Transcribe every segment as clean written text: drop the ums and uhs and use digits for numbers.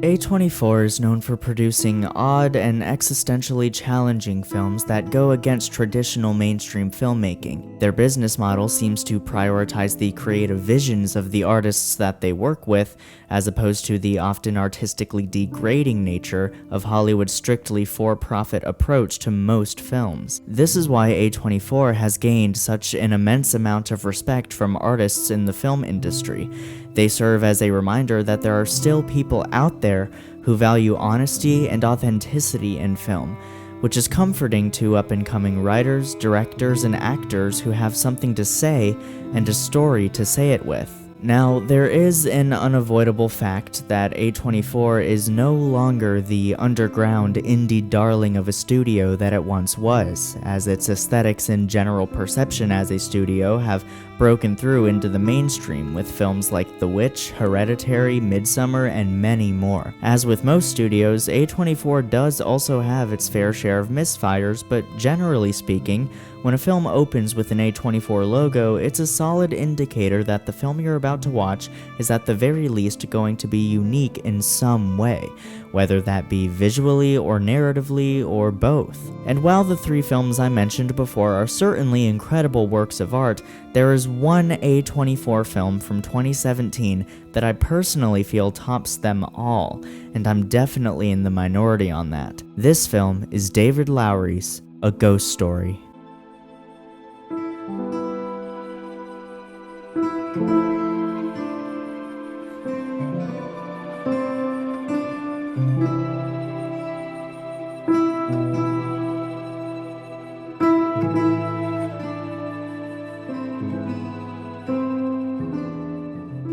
A24 is known for producing odd and existentially challenging films that go against traditional mainstream filmmaking. Their business model seems to prioritize the creative visions of the artists that they work with, as opposed to the often artistically degrading nature of Hollywood's strictly for-profit approach to most films. This is why A24 has gained such an immense amount of respect from artists in the film industry. They serve as a reminder that there are still people out there who value honesty and authenticity in film, which is comforting to up-and-coming writers, directors, and actors who have something to say and a story to say it with. Now, there is an unavoidable fact that A24 is no longer the underground indie darling of a studio that it once was, as its aesthetics and general perception as a studio have broken through into the mainstream with films like The Witch, Hereditary, Midsommar, and many more. As with most studios, A24 does also have its fair share of misfires, but generally speaking, when a film opens with an A24 logo, it's a solid indicator that the film you're about to watch is at the very least going to be unique in some way, whether that be visually or narratively or both. And while the three films I mentioned before are certainly incredible works of art, there is one A24 film from 2017 that I personally feel tops them all, and I'm definitely in the minority on that. This film is David Lowery's A Ghost Story.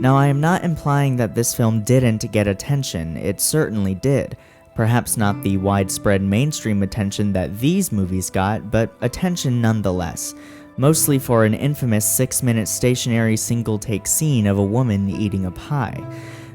Now, I am not implying that this film didn't get attention. It certainly did. Perhaps not the widespread mainstream attention that these movies got, but attention nonetheless. Mostly for an infamous 6-minute stationary single-take scene of a woman eating a pie.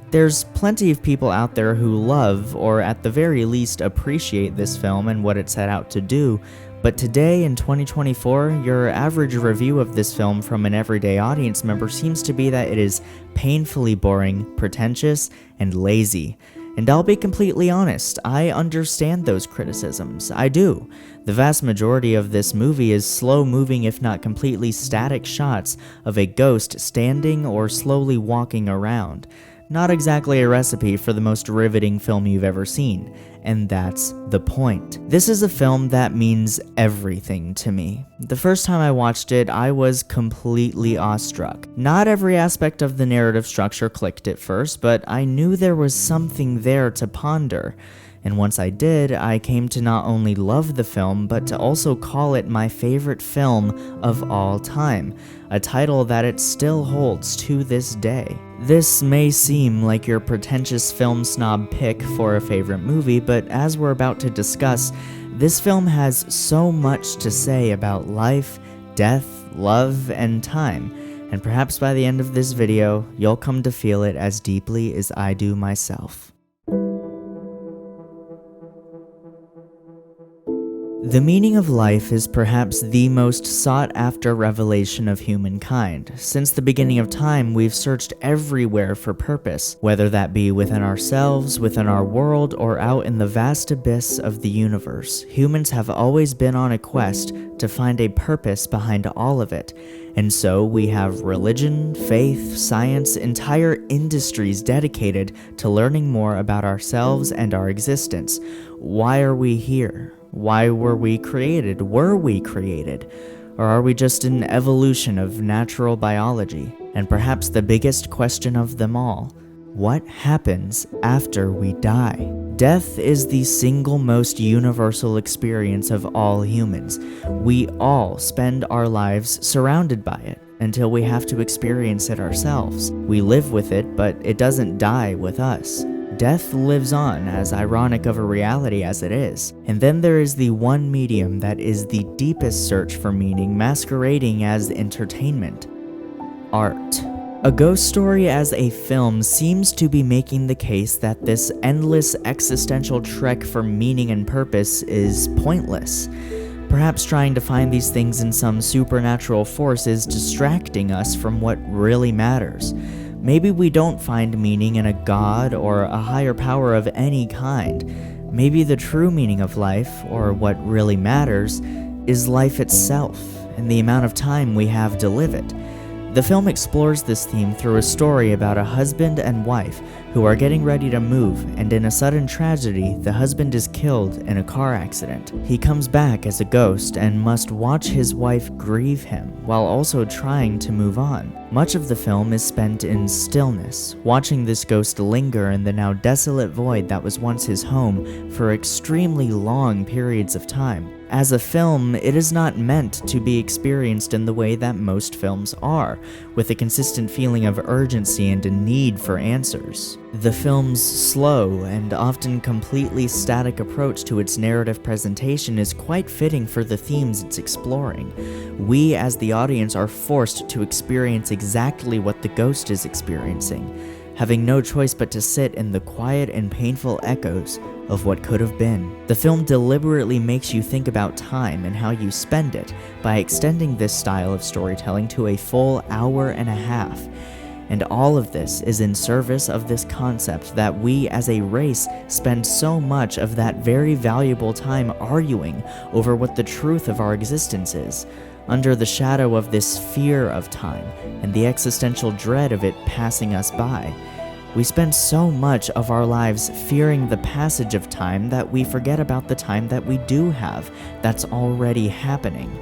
There's plenty of people out there who love, or at the very least appreciate this film and what it set out to do, but today in 2024, your average review of this film from an everyday audience member seems to be that it is painfully boring, pretentious, and lazy. And I'll be completely honest, I understand those criticisms. I do. The vast majority of this movie is slow-moving, if not completely static shots of a ghost standing or slowly walking around. Not exactly a recipe for the most riveting film you've ever seen, and that's the point. This is a film that means everything to me. The first time I watched it, I was completely awestruck. Not every aspect of the narrative structure clicked at first, but I knew there was something there to ponder. And once I did, I came to not only love the film, but to also call it my favorite film of all time, a title that it still holds to this day. This may seem like your pretentious film snob pick for a favorite movie, but as we're about to discuss, this film has so much to say about life, death, love, and time, and perhaps by the end of this video, you'll come to feel it as deeply as I do myself. The meaning of life is perhaps the most sought-after revelation of humankind. Since the beginning of time, we've searched everywhere for purpose, whether that be within ourselves, within our world, or out in the vast abyss of the universe. Humans have always been on a quest to find a purpose behind all of it. And so we have religion, faith, science, entire industries dedicated to learning more about ourselves and our existence. Why are we here? Why were we created? Were we created? Or are we just an evolution of natural biology? And perhaps the biggest question of them all, what happens after we die? Death is the single most universal experience of all humans. We all spend our lives surrounded by it until we have to experience it ourselves. We live with it, but it doesn't die with us. Death lives on, as ironic of a reality as it is. And then there is the one medium that is the deepest search for meaning masquerading as entertainment: art. A Ghost Story as a film seems to be making the case that this endless existential trek for meaning and purpose is pointless. Perhaps trying to find these things in some supernatural force is distracting us from what really matters. Maybe we don't find meaning in a god or a higher power of any kind. Maybe the true meaning of life, or what really matters, is life itself and the amount of time we have to live it. The film explores this theme through a story about a husband and wife who are getting ready to move, and in a sudden tragedy, the husband is killed in a car accident. He comes back as a ghost and must watch his wife grieve him while also trying to move on. Much of the film is spent in stillness, watching this ghost linger in the now desolate void that was once his home for extremely long periods of time. As a film, it is not meant to be experienced in the way that most films are, with a consistent feeling of urgency and a need for answers. The film's slow and often completely static approach to its narrative presentation is quite fitting for the themes it's exploring. We, as the audience, are forced to experience exactly what the ghost is experiencing, having no choice but to sit in the quiet and painful echoes of what could have been. The film deliberately makes you think about time and how you spend it by extending this style of storytelling to a full hour and a half. And all of this is in service of this concept that we as a race spend so much of that very valuable time arguing over what the truth of our existence is, under the shadow of this fear of time and the existential dread of it passing us by. We spend so much of our lives fearing the passage of time that we forget about the time that we do have that's already happening.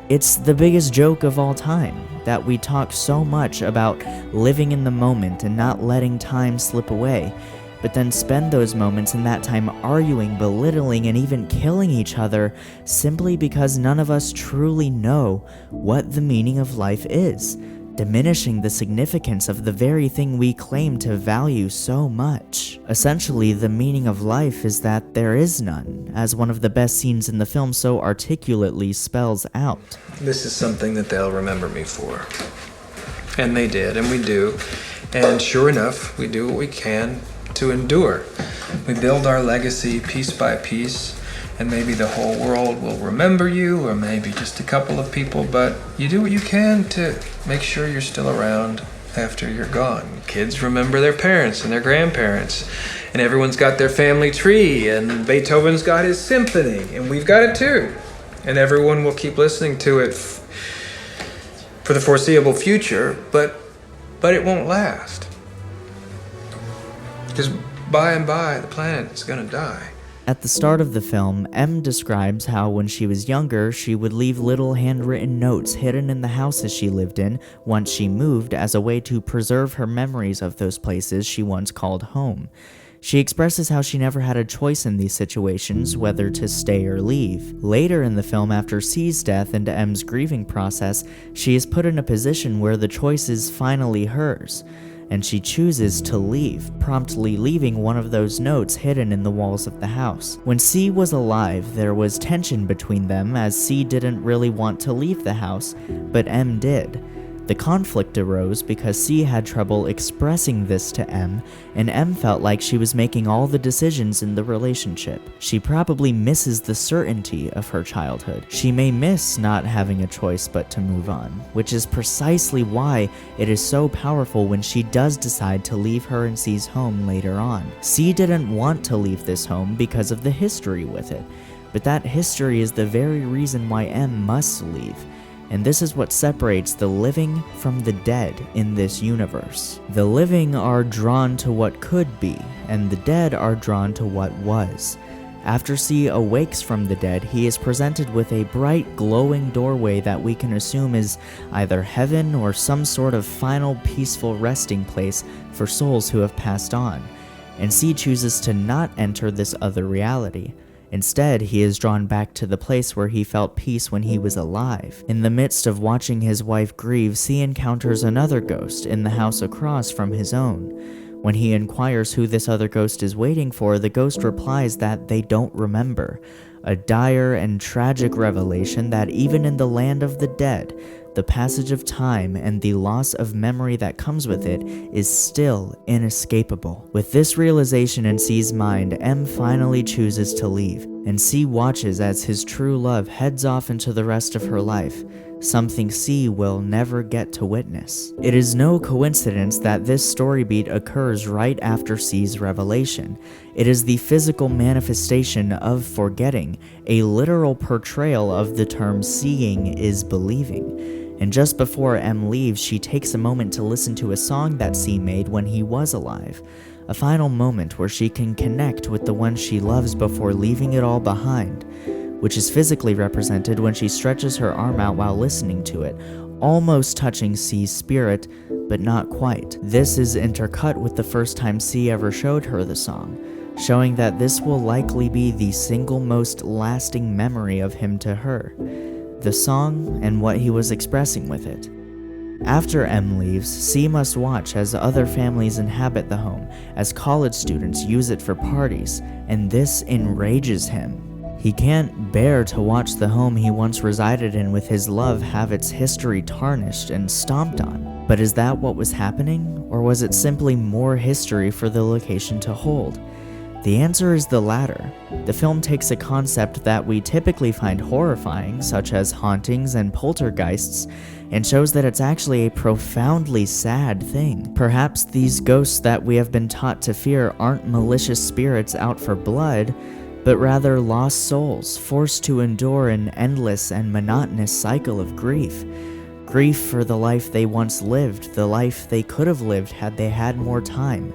It's the biggest joke of all time, that we talk so much about living in the moment and not letting time slip away, but then spend those moments in that time arguing, belittling, and even killing each other simply because none of us truly know what the meaning of life is, diminishing the significance of the very thing we claim to value so much. Essentially, the meaning of life is that there is none, as one of the best scenes in the film so articulately spells out. This is something that they'll remember me for. And they did, and we do. And sure enough, we do what we can to endure. We build our legacy piece by piece, and maybe the whole world will remember you, or maybe just a couple of people, but you do what you can to make sure you're still around after you're gone. Kids remember their parents and their grandparents, and everyone's got their family tree, and Beethoven's got his symphony, and we've got it too. And everyone will keep listening to it for the foreseeable future, but it won't last. Because by and by, the planet is gonna die. At the start of the film, Em describes how when she was younger, she would leave little handwritten notes hidden in the houses she lived in once she moved as a way to preserve her memories of those places she once called home. She expresses how she never had a choice in these situations, whether to stay or leave. Later in the film, after C's death and Em's grieving process, she is put in a position where the choice is finally hers, and she chooses to leave, promptly leaving one of those notes hidden in the walls of the house. When C was alive, there was tension between them as C didn't really want to leave the house, but M did. The conflict arose because C had trouble expressing this to M, and M felt like she was making all the decisions in the relationship. She probably misses the certainty of her childhood. She may miss not having a choice but to move on, which is precisely why it is so powerful when she does decide to leave her and C's home later on. C didn't want to leave this home because of the history with it, but that history is the very reason why M must leave. And this is what separates the living from the dead in this universe. The living are drawn to what could be, and the dead are drawn to what was. After C awakes from the dead, he is presented with a bright, glowing doorway that we can assume is either heaven or some sort of final peaceful resting place for souls who have passed on. And C chooses to not enter this other reality. Instead, he is drawn back to the place where he felt peace when he was alive. In the midst of watching his wife grieve, C encounters another ghost in the house across from his own. When he inquires who this other ghost is waiting for, the ghost replies that they don't remember. A dire and tragic revelation that even in the land of the dead, the passage of time and the loss of memory that comes with it is still inescapable. With this realization in C's mind, M finally chooses to leave, and C watches as his true love heads off into the rest of her life, something C will never get to witness. It is no coincidence that this story beat occurs right after C's revelation. It is the physical manifestation of forgetting, a literal portrayal of the term seeing is believing. And just before M leaves, she takes a moment to listen to a song that C made when he was alive. A final moment where she can connect with the one she loves before leaving it all behind, which is physically represented when she stretches her arm out while listening to it, almost touching C's spirit, but not quite. This is intercut with the first time C ever showed her the song, showing that this will likely be the single most lasting memory of him to her, the song and what he was expressing with it. After M leaves, C must watch as other families inhabit the home, as college students use it for parties, and this enrages him. He can't bear to watch the home he once resided in with his love have its history tarnished and stomped on. But is that what was happening, or was it simply more history for the location to hold? The answer is the latter. The film takes a concept that we typically find horrifying, such as hauntings and poltergeists, and shows that it's actually a profoundly sad thing. Perhaps these ghosts that we have been taught to fear aren't malicious spirits out for blood, but rather lost souls forced to endure an endless and monotonous cycle of grief. Grief for the life they once lived, the life they could have lived had they had more time.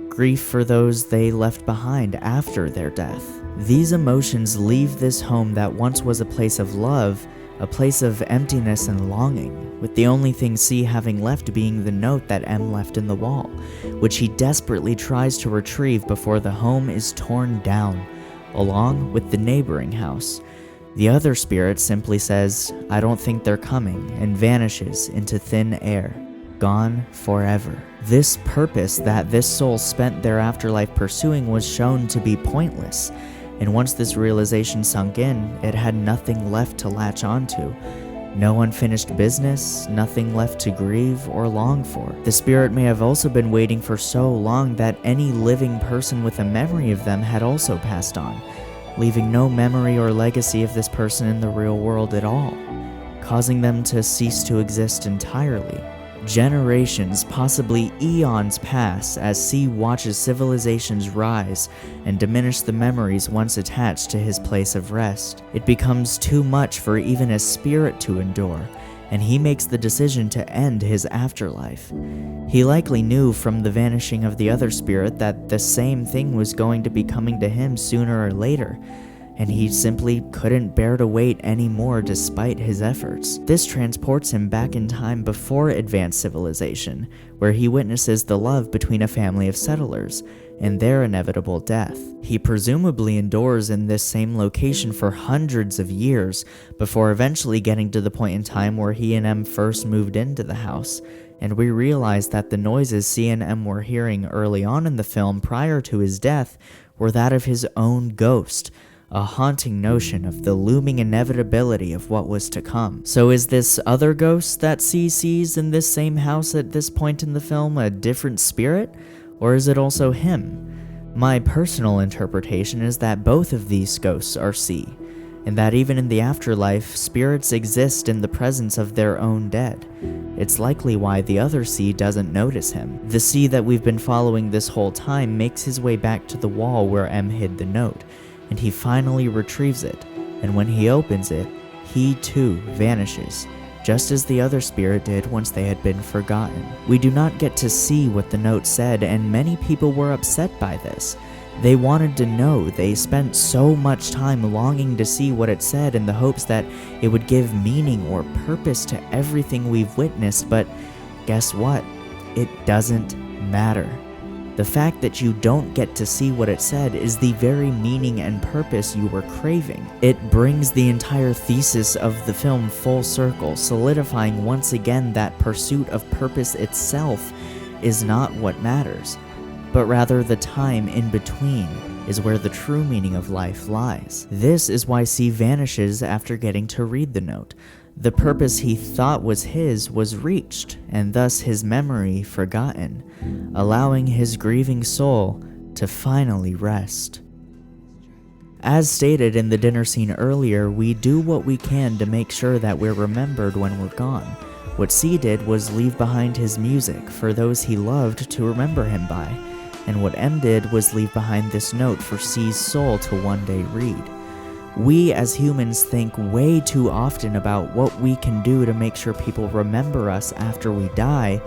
Grief for those they left behind after their death. These emotions leave this home that once was a place of love, a place of emptiness and longing, with the only thing C having left being the note that M left in the wall, which he desperately tries to retrieve before the home is torn down, along with the neighboring house. The other spirit simply says, "I don't think they're coming," and vanishes into thin air, gone forever. This purpose that this soul spent their afterlife pursuing was shown to be pointless, and once this realization sunk in, it had nothing left to latch onto. No unfinished business, nothing left to grieve or long for. The spirit may have also been waiting for so long that any living person with a memory of them had also passed on, leaving no memory or legacy of this person in the real world at all, causing them to cease to exist entirely. Generations, possibly eons pass as C watches civilizations rise and diminish the memories once attached to his place of rest. It becomes too much for even a spirit to endure, and he makes the decision to end his afterlife. He likely knew from the vanishing of the other spirit that the same thing was going to be coming to him sooner or later, and he simply couldn't bear to wait anymore despite his efforts. This transports him back in time before advanced civilization, where he witnesses the love between a family of settlers and their inevitable death. He presumably endures in this same location for hundreds of years before eventually getting to the point in time where he and M first moved into the house, and we realize that the noises C and M were hearing early on in the film prior to his death were that of his own ghost, a haunting notion of the looming inevitability of what was to come. So is this other ghost that C sees in this same house at this point in the film a different spirit, or is it also him? My personal interpretation is that both of these ghosts are C, and that even in the afterlife, spirits exist in the presence of their own dead. It's likely why the other C doesn't notice him. The C that we've been following this whole time makes his way back to the wall where M hid the note, and he finally retrieves it, and when he opens it, he too vanishes, just as the other spirit did once they had been forgotten. We do not get to see what the note said, and many people were upset by this. They wanted to know. They spent so much time longing to see what it said in the hopes that it would give meaning or purpose to everything we've witnessed, but guess what? It doesn't matter. The fact that you don't get to see what it said is the very meaning and purpose you were craving. It brings the entire thesis of the film full circle, solidifying once again that pursuit of purpose itself is not what matters, but rather the time in between is where the true meaning of life lies. This is why C vanishes after getting to read the note. The purpose he thought was his was reached, and thus his memory forgotten, allowing his grieving soul to finally rest. As stated in the dinner scene earlier, we do what we can to make sure that we're remembered when we're gone. What C did was leave behind his music for those he loved to remember him by, and what M did was leave behind this note for C's soul to one day read. We as humans think way too often about what we can do to make sure people remember us after we die,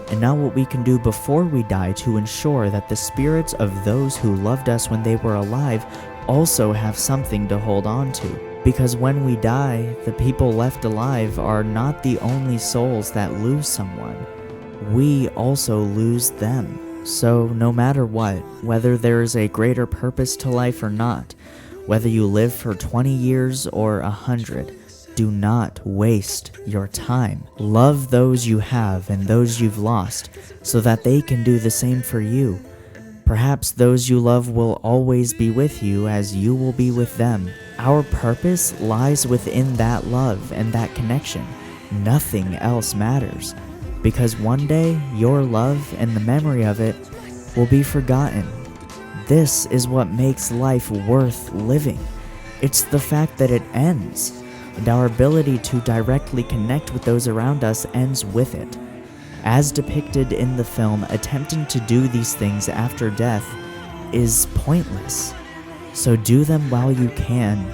and not what we can do before we die to ensure that the spirits of those who loved us when they were alive also have something to hold on to. Because when we die, the people left alive are not the only souls that lose someone. We also lose them. So no matter what, whether there is a greater purpose to life or not, whether you live for 20 years or 100, do not waste your time. Love those you have and those you've lost so that they can do the same for you. Perhaps those you love will always be with you as you will be with them. Our purpose lies within that love and that connection. Nothing else matters, because one day your love and the memory of it will be forgotten. This is what makes life worth living. It's the fact that it ends, and our ability to directly connect with those around us ends with it. As depicted in the film, attempting to do these things after death is pointless. So do them while you can,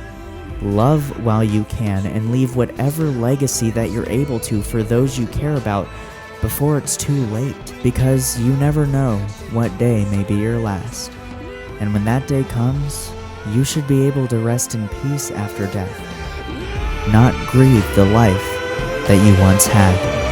love while you can, and leave whatever legacy that you're able to for those you care about before it's too late, because you never know what day may be your last. And when that day comes, you should be able to rest in peace after death, not grieve the life that you once had.